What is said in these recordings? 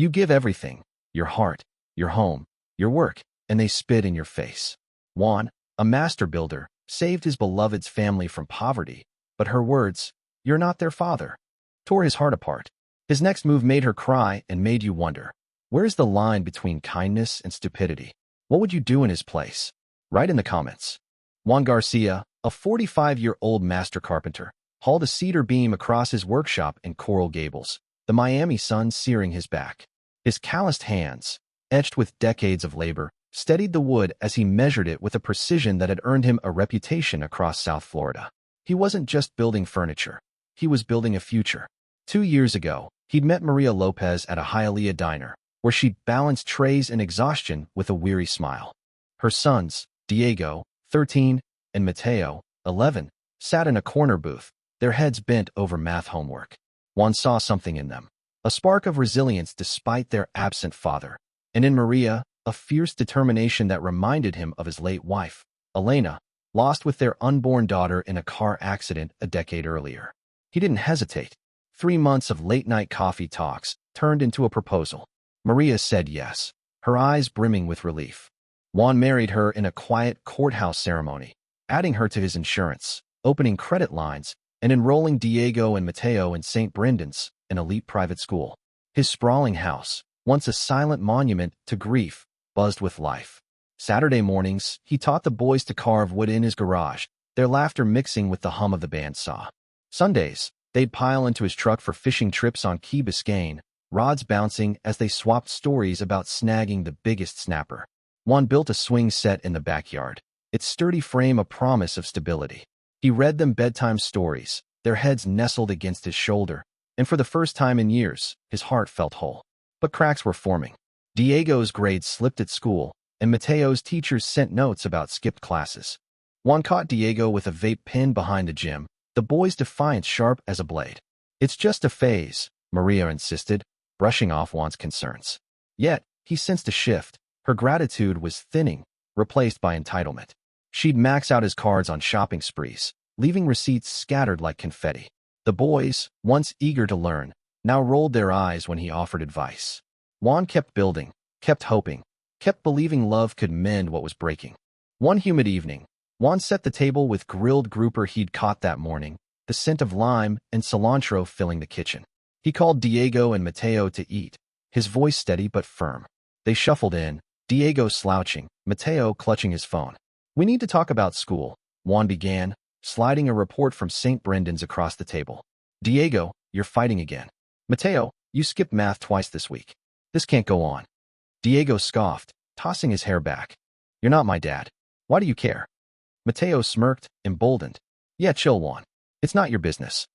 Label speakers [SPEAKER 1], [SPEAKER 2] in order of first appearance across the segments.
[SPEAKER 1] You give everything, your heart, your home, your work, and they spit in your face. Juan, a master builder, saved his beloved's family from poverty, but her words, "You're not their father," tore his heart apart. His next move made her cry and made you wonder, where's the line between kindness and stupidity? What would you do in his place? Write in the comments. Juan Garcia, a 45-year-old master carpenter, hauled a cedar beam across his workshop in Coral Gables, the Miami sun searing his back. His calloused hands, etched with decades of labor, steadied the wood as he measured it with a precision that had earned him a reputation across South Florida. He wasn't just building furniture. He was building a future. 2 years ago, he'd met Maria Lopez at a Hialeah diner, where she'd balanced trays and exhaustion with a weary smile. Her sons, Diego, 13, and Mateo, 11, sat in a corner booth, their heads bent over math homework. Juan saw something in them, a spark of resilience despite their absent father, and in Maria, a fierce determination that reminded him of his late wife, Elena, lost with their unborn daughter in a car accident a decade earlier. He didn't hesitate. 3 months of late-night coffee talks turned into a proposal. Maria said yes, her eyes brimming with relief. Juan married her in a quiet courthouse ceremony, adding her to his insurance, opening credit lines, and enrolling Diego and Mateo in St. Brendan's, an elite private school. His sprawling house, once a silent monument to grief, buzzed with life. Saturday mornings, he taught the boys to carve wood in his garage, their laughter mixing with the hum of the bandsaw. Sundays, they'd pile into his truck for fishing trips on Key Biscayne, rods bouncing as they swapped stories about snagging the biggest snapper. Juan built a swing set in the backyard, its sturdy frame a promise of stability. He read them bedtime stories, their heads nestled against his shoulder, and for the first time in years, his heart felt whole. But cracks were forming. Diego's grades slipped at school, and Mateo's teachers sent notes about skipped classes. Juan caught Diego with a vape pen behind the gym, the boy's defiance sharp as a blade. "It's just a phase," Maria insisted, brushing off Juan's concerns. Yet, he sensed a shift. Her gratitude was thinning, replaced by entitlement. She'd max out his cards on shopping sprees, leaving receipts scattered like confetti. The boys, once eager to learn, now rolled their eyes when he offered advice. Juan kept building, kept hoping, kept believing love could mend what was breaking. One humid evening, Juan set the table with grilled grouper he'd caught that morning, the scent of lime and cilantro filling the kitchen. He called Diego and Mateo to eat, his voice steady but firm. They shuffled in, Diego slouching, Mateo clutching his phone. "We need to talk about school," Juan began, sliding a report from St. Brendan's across the table. "Diego, you're fighting again. Mateo, you skipped math twice this week. This can't go on." Diego scoffed, tossing his hair back. "You're not my dad. Why do you care?" Mateo smirked, emboldened. "Yeah, chill, Juan. It's not your business."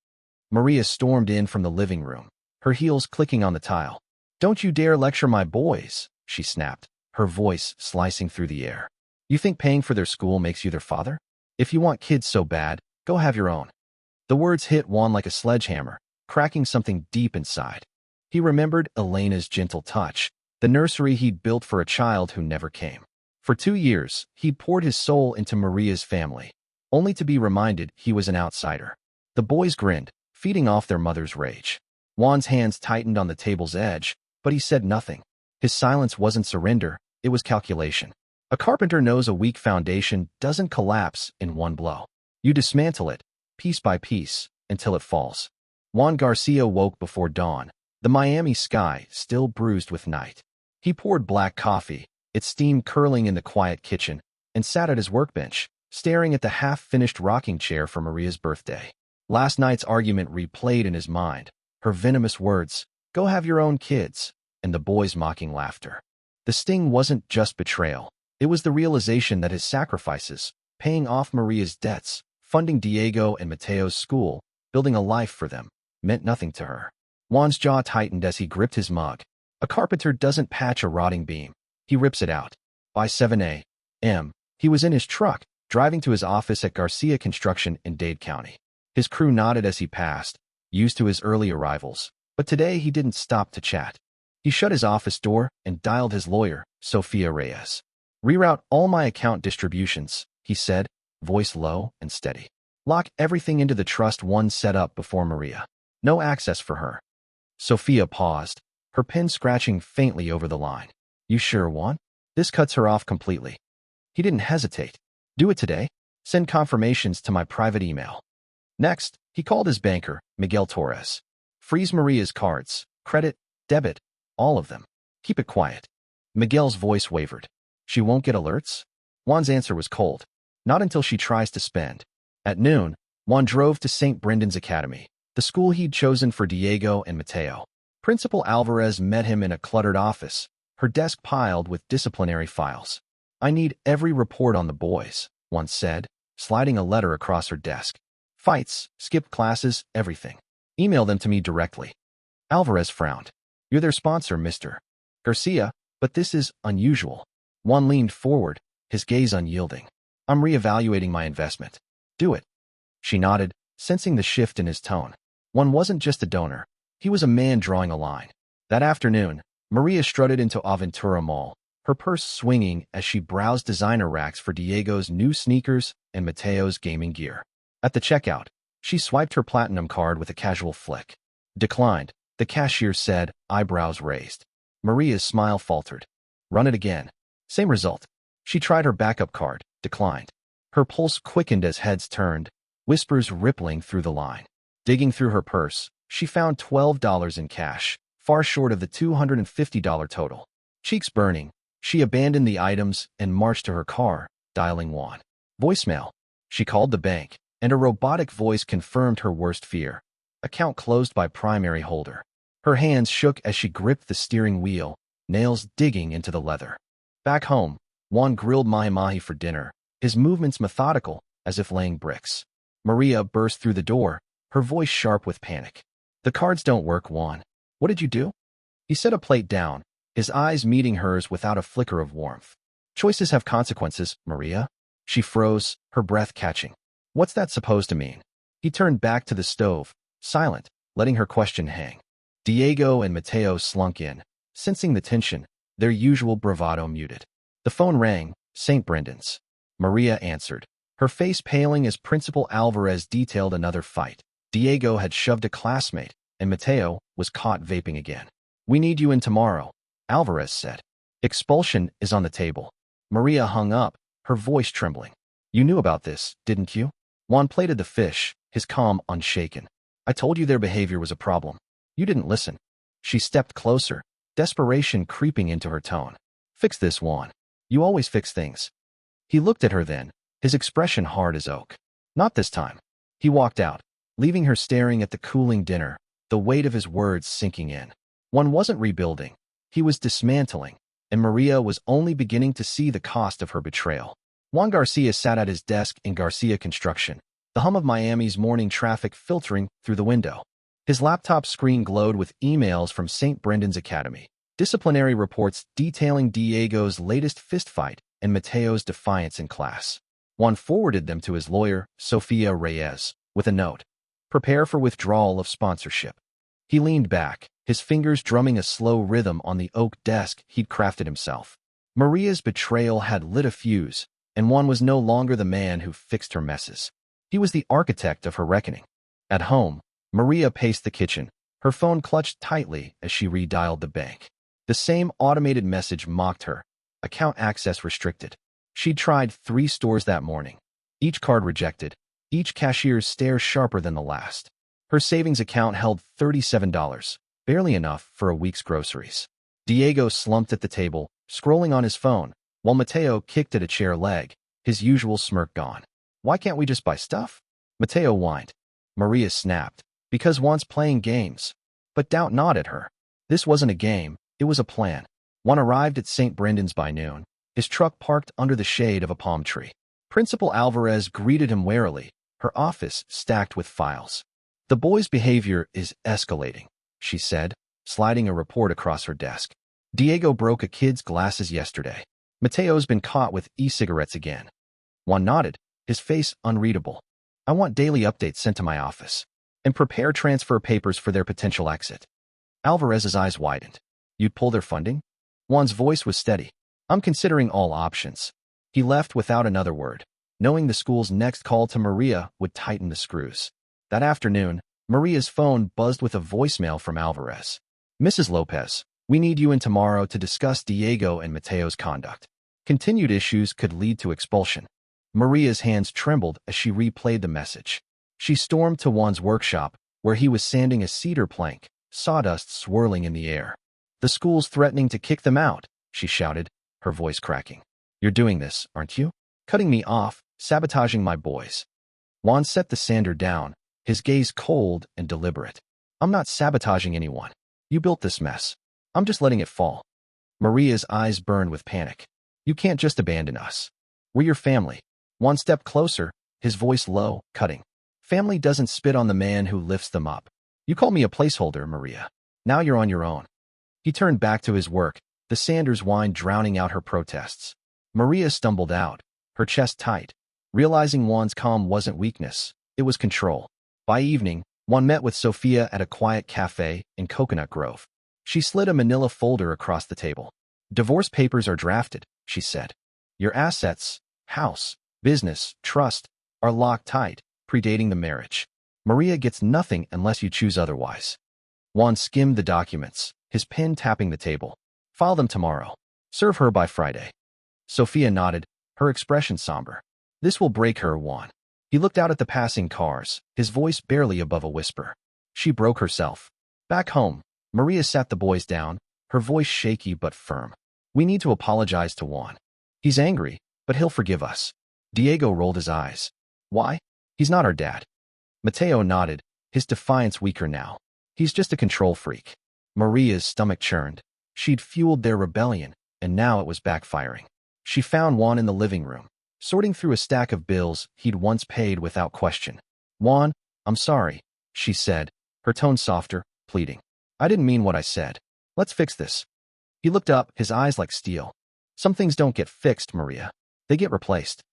[SPEAKER 1] Maria stormed in from the living room, her heels clicking on the tile. "Don't you dare lecture my boys," she snapped, her voice slicing through the air. "You think paying for their school makes you their father? If you want kids so bad, go have your own." The words hit Juan like a sledgehammer, cracking something deep inside. He remembered Elena's gentle touch, the nursery he'd built for a child who never came. For 2 years, he'd poured his soul into Maria's family, only to be reminded he was an outsider. The boys grinned, feeding off their mother's rage. Juan's hands tightened on the table's edge, but he said nothing. His silence wasn't surrender, it was calculation. A carpenter knows a weak foundation doesn't collapse in one blow. You dismantle it, piece by piece, until it falls. Juan Garcia woke before dawn, the Miami sky still bruised with night. He poured black coffee, its steam curling in the quiet kitchen, and sat at his workbench, staring at the half-finished rocking chair for Maria's birthday. Last night's argument replayed in his mind, her venomous words, "Go have your own kids," and the boys' mocking laughter. The sting wasn't just betrayal. It was the realization that his sacrifices, paying off Maria's debts, funding Diego and Mateo's school, building a life for them, meant nothing to her. Juan's jaw tightened as he gripped his mug. A carpenter doesn't patch a rotting beam. He rips it out. By 7 a.m., he was in his truck, driving to his office at Garcia Construction in Dade County. His crew nodded as he passed, used to his early arrivals, but today he didn't stop to chat. He shut his office door and dialed his lawyer, Sofia Reyes. "Reroute all my account distributions," he said, voice low and steady. "Lock everything into the trust one set up before Maria. No access for her." Sofia paused, her pen scratching faintly over the line. You sure, Juan? This cuts her off completely. He didn't hesitate. Do it today. Send confirmations to my private email. Next, he called his banker, Miguel Torres. Freeze Maria's cards, credit, debit, all of them. Keep it quiet. Miguel's voice wavered. She won't get alerts? Juan's answer was cold. Not until she tries to spend. At noon, Juan drove to St. Brendan's Academy, the school he'd chosen for Diego and Mateo. Principal Alvarez met him in a cluttered office, her desk piled with disciplinary files. I need every report on the boys, Juan said, sliding a letter across her desk. Fights, skipped classes, everything. Email them to me directly. Alvarez frowned. You're their sponsor, Mr. Garcia, but this is unusual. Juan leaned forward, his gaze unyielding. I'm reevaluating my investment. Do it. She nodded, sensing the shift in his tone. Juan wasn't just a donor. He was a man drawing a line. That afternoon, Maria strutted into Aventura Mall, her purse swinging as she browsed designer racks for Diego's new sneakers and Mateo's gaming gear. At the checkout, she swiped her platinum card with a casual flick. Declined, the cashier said, eyebrows raised. Maria's smile faltered. Run it again. Same result. She tried her backup card, declined. Her pulse quickened as heads turned, whispers rippling through the line. Digging through her purse, she found $12 in cash, far short of the $250 total. Cheeks burning, she abandoned the items and marched to her car, dialing Juan. Voicemail. She called the bank, and a robotic voice confirmed her worst fear. Account closed by primary holder. Her hands shook as she gripped the steering wheel, nails digging into the leather. Back home, Juan grilled mahi-mahi for dinner, his movements methodical, as if laying bricks. Maria burst through the door, her voice sharp with panic. The cards don't work, Juan. What did you do? He set a plate down, his eyes meeting hers without a flicker of warmth. Choices have consequences, Maria. She froze, her breath catching. What's that supposed to mean? He turned back to the stove, silent, letting her question hang. Diego and Mateo slunk in, sensing the tension, their usual bravado muted. The phone rang, St. Brendan's. Maria answered, her face paling as Principal Alvarez detailed another fight. Diego had shoved a classmate, and Mateo was caught vaping again. We need you in tomorrow, Alvarez said. Expulsion is on the table. Maria hung up, her voice trembling. You knew about this, didn't you? Juan plated the fish, his calm unshaken. I told you their behavior was a problem. You didn't listen. She stepped closer, desperation creeping into her tone. Fix this, Juan. You always fix things. He looked at her then, his expression hard as oak. Not this time. He walked out, leaving her staring at the cooling dinner, the weight of his words sinking in. Juan wasn't rebuilding. He was dismantling, and Maria was only beginning to see the cost of her betrayal. Juan Garcia sat at his desk in Garcia Construction, the hum of Miami's morning traffic filtering through the window. His laptop screen glowed with emails from St. Brendan's Academy, disciplinary reports detailing Diego's latest fistfight and Mateo's defiance in class. Juan forwarded them to his lawyer, Sofia Reyes, with a note. Prepare for withdrawal of sponsorship. He leaned back, his fingers drumming a slow rhythm on the oak desk he'd crafted himself. Maria's betrayal had lit a fuse, and Juan was no longer the man who fixed her messes. He was the architect of her reckoning. At home, Maria paced the kitchen, her phone clutched tightly as she redialed the bank. The same automated message mocked her. Account access restricted. She'd tried 3 stores that morning. Each card rejected, each cashier's stare sharper than the last. Her savings account held $37, barely enough for a week's groceries. Diego slumped at the table, scrolling on his phone, while Mateo kicked at a chair leg, his usual smirk gone. Why can't we just buy stuff? Mateo whined. Maria snapped. Because Juan's playing games. But doubt not at her. This wasn't a game, it was a plan. Juan arrived at St. Brendan's by noon, his truck parked under the shade of a palm tree. Principal Alvarez greeted him warily, her office stacked with files. The boy's behavior is escalating, she said, sliding a report across her desk. Diego broke a kid's glasses yesterday. Mateo's been caught with e-cigarettes again. Juan nodded, his face unreadable. I want daily updates sent to my office. And prepare transfer papers for their potential exit. Alvarez's eyes widened. You'd pull their funding? Juan's voice was steady. I'm considering all options. He left without another word, knowing the school's next call to Maria would tighten the screws. That afternoon, Maria's phone buzzed with a voicemail from Alvarez. Mrs. Lopez, We need you in tomorrow to discuss Diego and Mateo's conduct. Continued issues could lead to expulsion. Maria's hands trembled as she replayed the message. She stormed to Juan's workshop, where he was sanding a cedar plank, sawdust swirling in the air. The school's threatening to kick them out, she shouted, her voice cracking. You're doing this, aren't you? Cutting me off, sabotaging my boys. Juan set the sander down, his gaze cold and deliberate. I'm not sabotaging anyone. You built this mess. I'm just letting it fall. Maria's eyes burned with panic. You can't just abandon us. We're your family. One step closer, his voice low, cutting. Family doesn't spit on the man who lifts them up. You call me a placeholder, Maria. Now you're on your own. He turned back to his work, the sander's whine drowning out her protests. Maria stumbled out, her chest tight. Realizing Juan's calm wasn't weakness, it was control. By evening, Juan met with Sophia at a quiet cafe in Coconut Grove. She slid a manila folder across the table. Divorce papers are drafted, she said. Your assets, house, business, trust, are locked tight, predating the marriage. Maria gets nothing unless you choose otherwise. Juan skimmed the documents, his pen tapping the table. File them tomorrow. Serve her by Friday. Sophia nodded, her expression somber. This will break her, Juan. He looked out at the passing cars, his voice barely above a whisper. She broke herself. Back home, Maria sat the boys down, her voice shaky but firm. We need to apologize to Juan. He's angry, but he'll forgive us. Diego rolled his eyes. Why? He's not our dad. Mateo nodded, his defiance weaker now. He's just a control freak. Maria's stomach churned. She'd fueled their rebellion, and now it was backfiring. She found Juan in the living room, sorting through a stack of bills he'd once paid without question. Juan, I'm sorry, she said, her tone softer, pleading. I didn't mean what I said. Let's fix this. He looked up, his eyes like steel. Some things don't get fixed, Maria. They get replaced.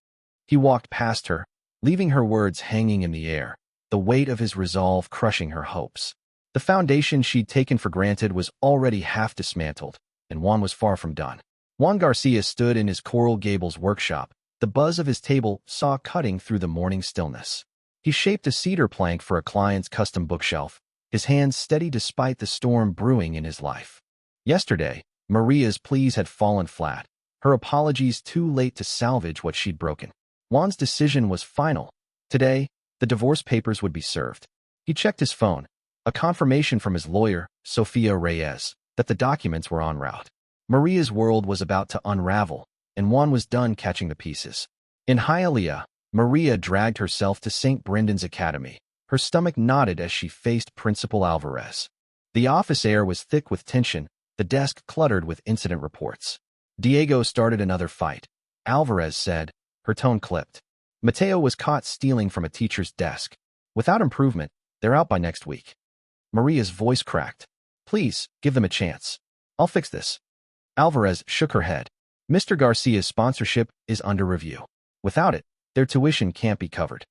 [SPEAKER 1] He walked past her, leaving her words hanging in the air, the weight of his resolve crushing her hopes. The foundation she'd taken for granted was already half dismantled, and Juan was far from done. Juan Garcia stood in his Coral Gables workshop, the buzz of his table saw cutting through the morning stillness. He shaped a cedar plank for a client's custom bookshelf, his hands steady despite the storm brewing in his life. Yesterday, Maria's pleas had fallen flat, her apologies too late to salvage what she'd broken. Juan's decision was final. Today, the divorce papers would be served. He checked his phone, a confirmation from his lawyer, Sofia Reyes, that the documents were en route. Maria's world was about to unravel, and Juan was done catching the pieces. In Hialeah, Maria dragged herself to St. Brendan's Academy. Her stomach knotted as she faced Principal Alvarez. The office air was thick with tension, the desk cluttered with incident reports. Diego started another fight, Alvarez said, her tone clipped. Mateo was caught stealing from a teacher's desk. Without improvement, they're out by next week. Maria's voice cracked. Please, give them a chance. I'll fix this. Alvarez shook her head. Mr. Garcia's sponsorship is under review. Without it, their tuition can't be covered.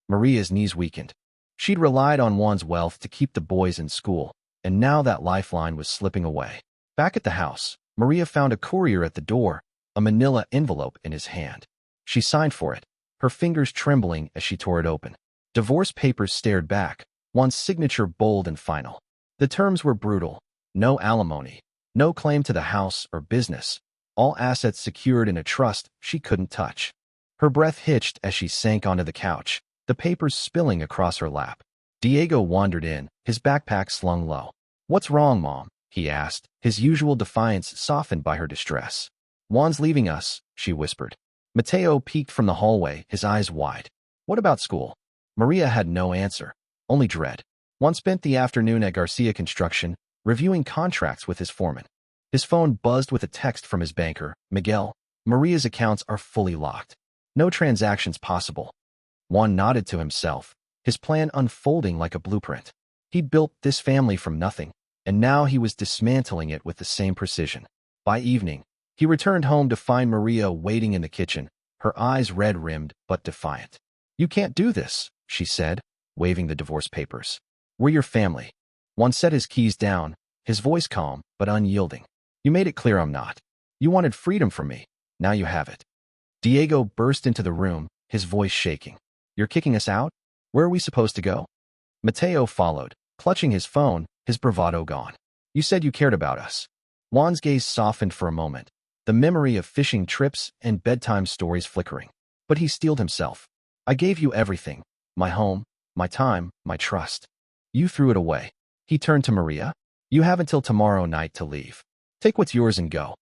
[SPEAKER 1] Maria's knees weakened. She'd relied on Juan's wealth to keep the boys in school, and now that lifeline was slipping away. Back at the house, Maria found a courier at the door, a manila envelope in his hand. She signed for it, her fingers trembling as she tore it open. Divorce papers stared back, Juan's signature bold and final. The terms were brutal. No alimony, no claim to the house or business, all assets secured in a trust she couldn't touch. Her breath hitched as she sank onto the couch, the papers spilling across her lap. Diego wandered in, his backpack slung low. What's wrong, Mom? He asked, his usual defiance softened by her distress. Juan's leaving us, she whispered. Mateo peeked from the hallway, his eyes wide. What about school? Maria had no answer, only dread. Juan spent the afternoon at Garcia Construction, reviewing contracts with his foreman. His phone buzzed with a text from his banker, Miguel. Maria's accounts are fully locked. No transactions possible. Juan nodded to himself, his plan unfolding like a blueprint. He'd built this family from nothing, and now he was dismantling it with the same precision. By evening, he returned home to find Maria waiting in the kitchen, her eyes red-rimmed but defiant. You can't do this, she said, waving the divorce papers. We're your family. Juan set his keys down, his voice calm but unyielding. You made it clear I'm not. You wanted freedom from me. Now you have it. Diego burst into the room, his voice shaking. You're kicking us out? Where are we supposed to go? Mateo followed, clutching his phone, his bravado gone. You said you cared about us. Juan's gaze softened for a moment, the memory of fishing trips and bedtime stories flickering. But he steeled himself. I gave you everything. My home, my time, my trust. You threw it away. He turned to Maria. You have until tomorrow night to leave. Take what's yours and go.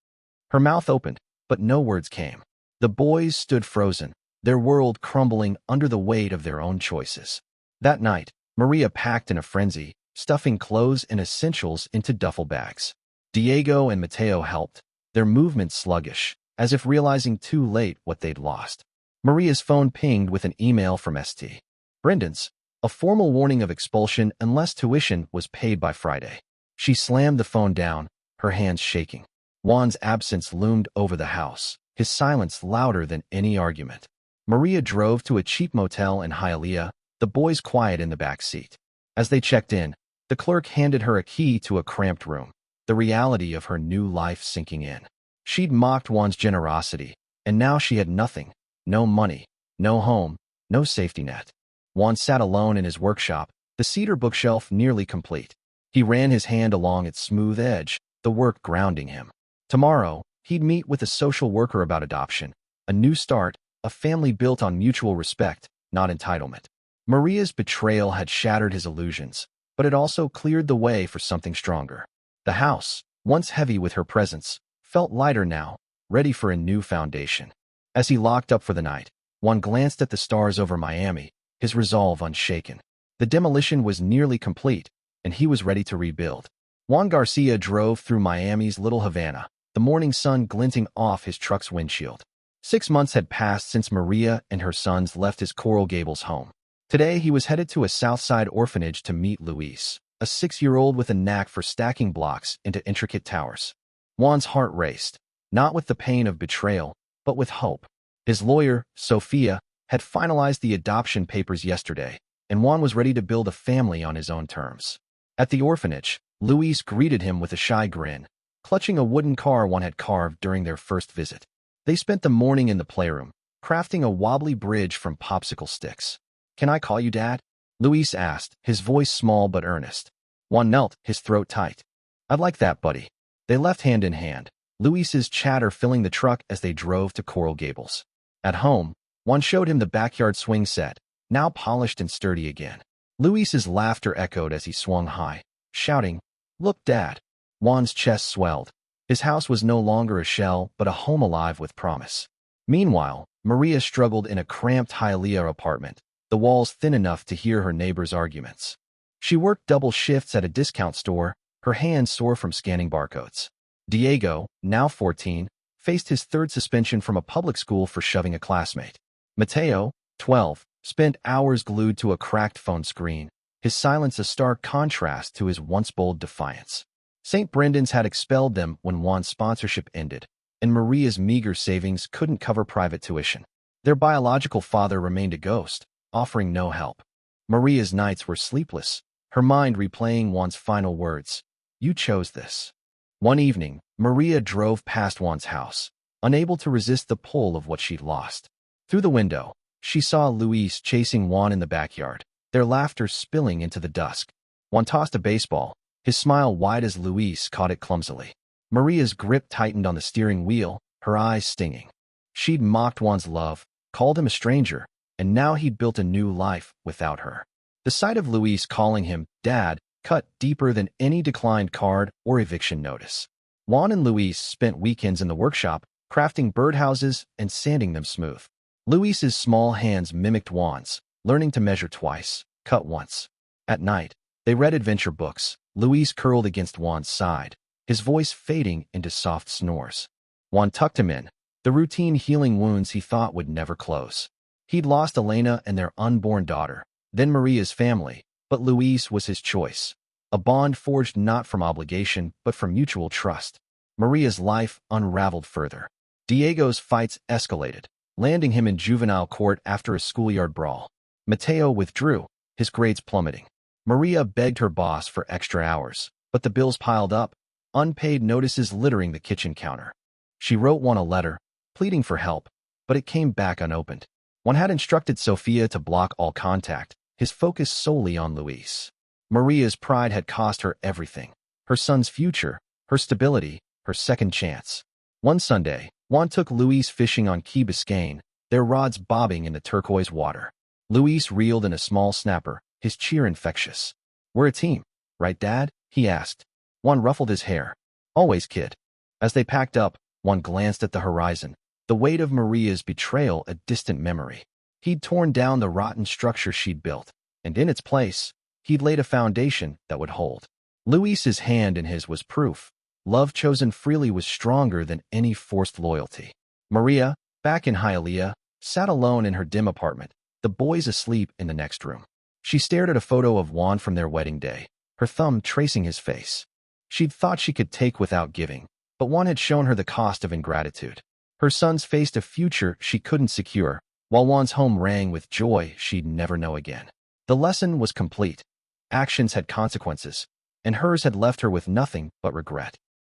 [SPEAKER 1] Her mouth opened, but no words came. The boys stood frozen, their world crumbling under the weight of their own choices. That night, Maria packed in a frenzy, stuffing clothes and essentials into duffel bags. Diego and Mateo helped, their movements sluggish, as if realizing too late what they'd lost. Maria's phone pinged with an email from St. Brendan's, a formal warning of expulsion unless tuition was paid by Friday. She slammed the phone down, her hands shaking. Juan's absence loomed over the house, his silence louder than any argument. Maria drove to a cheap motel in Hialeah, the boys quiet in the back seat. As they checked in, the clerk handed her a key to a cramped room, the reality of her new life sinking in. She'd mocked Juan's generosity, and now she had nothing. No money, no home, no safety net. Juan sat alone in his workshop, the cedar bookshelf nearly complete. He ran his hand along its smooth edge, the work grounding him. Tomorrow, he'd meet with a social worker about adoption, a new start, a family built on mutual respect, not entitlement. Maria's betrayal had shattered his illusions, but it also cleared the way for something stronger. The house, once heavy with her presence, felt lighter now, ready for a new foundation. As he locked up for the night, Juan glanced at the stars over Miami, his resolve unshaken. The demolition was nearly complete, and he was ready to rebuild. Juan Garcia drove through Miami's Little Havana, the morning sun glinting off his truck's windshield. 6 months had passed since Maria and her sons left his Coral Gables home. Today he was headed to a Southside orphanage to meet Luis, a 6-year-old with a knack for stacking blocks into intricate towers. Juan's heart raced, not with the pain of betrayal, but with hope. His lawyer, Sophia, had finalized the adoption papers yesterday, and Juan was ready to build a family on his own terms. At the orphanage, Luis greeted him with a shy grin, clutching a wooden car Juan had carved during their first visit. They spent the morning in the playroom, crafting a wobbly bridge from popsicle sticks. "Can I call you Dad?" Luis asked, his voice small but earnest. Juan knelt, his throat tight. "I'd like that, buddy." They left hand in hand, Luis's chatter filling the truck as they drove to Coral Gables. At home, Juan showed him the backyard swing set, now polished and sturdy again. Luis's laughter echoed as he swung high, shouting, "Look, Dad." Juan's chest swelled. His house was no longer a shell, but a home alive with promise. Meanwhile, Maria struggled in a cramped Hialeah apartment, the walls thin enough to hear her neighbors' arguments. She worked double shifts at a discount store, her hands sore from scanning barcodes. Diego, now 14, faced his third suspension from a public school for shoving a classmate. Mateo, 12, spent hours glued to a cracked phone screen, his silence a stark contrast to his once bold defiance. St. Brendan's had expelled them when Juan's sponsorship ended, and Maria's meager savings couldn't cover private tuition. Their biological father remained a ghost, offering no help. Maria's nights were sleepless, her mind replaying Juan's final words. "You chose this." One evening, Maria drove past Juan's house, unable to resist the pull of what she'd lost. Through the window, she saw Luis chasing Juan in the backyard, their laughter spilling into the dusk. Juan tossed a baseball, his smile wide as Luis caught it clumsily. Maria's grip tightened on the steering wheel, her eyes stinging. She'd mocked Juan's love, called him a stranger, and now he'd built a new life without her. The sight of Luis calling him Dad cut deeper than any declined card or eviction notice. Juan and Luis spent weekends in the workshop, crafting birdhouses and sanding them smooth. Luis's small hands mimicked Juan's, learning to measure twice, cut once. At night, they read adventure books, Luis curled against Juan's side, his voice fading into soft snores. Juan tucked him in, the routine healing wounds he thought would never close. He'd lost Elena and their unborn daughter, then Maria's family, but Luis was his choice. A bond forged not from obligation, but from mutual trust. Maria's life unraveled further. Diego's fights escalated, landing him in juvenile court after a schoolyard brawl. Mateo withdrew, his grades plummeting. Maria begged her boss for extra hours, but the bills piled up, unpaid notices littering the kitchen counter. She wrote Juan a letter, pleading for help, but it came back unopened. Juan had instructed Sophia to block all contact, his focus solely on Luis. Maria's pride had cost her everything: her son's future, her stability, her second chance. One Sunday, Juan took Luis fishing on Key Biscayne, their rods bobbing in the turquoise water. Luis reeled in a small snapper, his cheer infectious. "We're a team, right, Dad?" he asked. Juan ruffled his hair. "Always, kid." As they packed up, Juan glanced at the horizon, the weight of Maria's betrayal a distant memory. He'd torn down the rotten structure she'd built, and in its place, he'd laid a foundation that would hold. Luis's hand in his was proof. Love chosen freely was stronger than any forced loyalty. Maria, back in Hialeah, sat alone in her dim apartment, the boys asleep in the next room. She stared at a photo of Juan from their wedding day, her thumb tracing his face. She'd thought she could take without giving, but Juan had shown her the cost of ingratitude. Her sons faced a future she couldn't secure, while Juan's home rang with joy she'd never know again. The lesson was complete. Actions had consequences, and hers had left her with nothing but regret.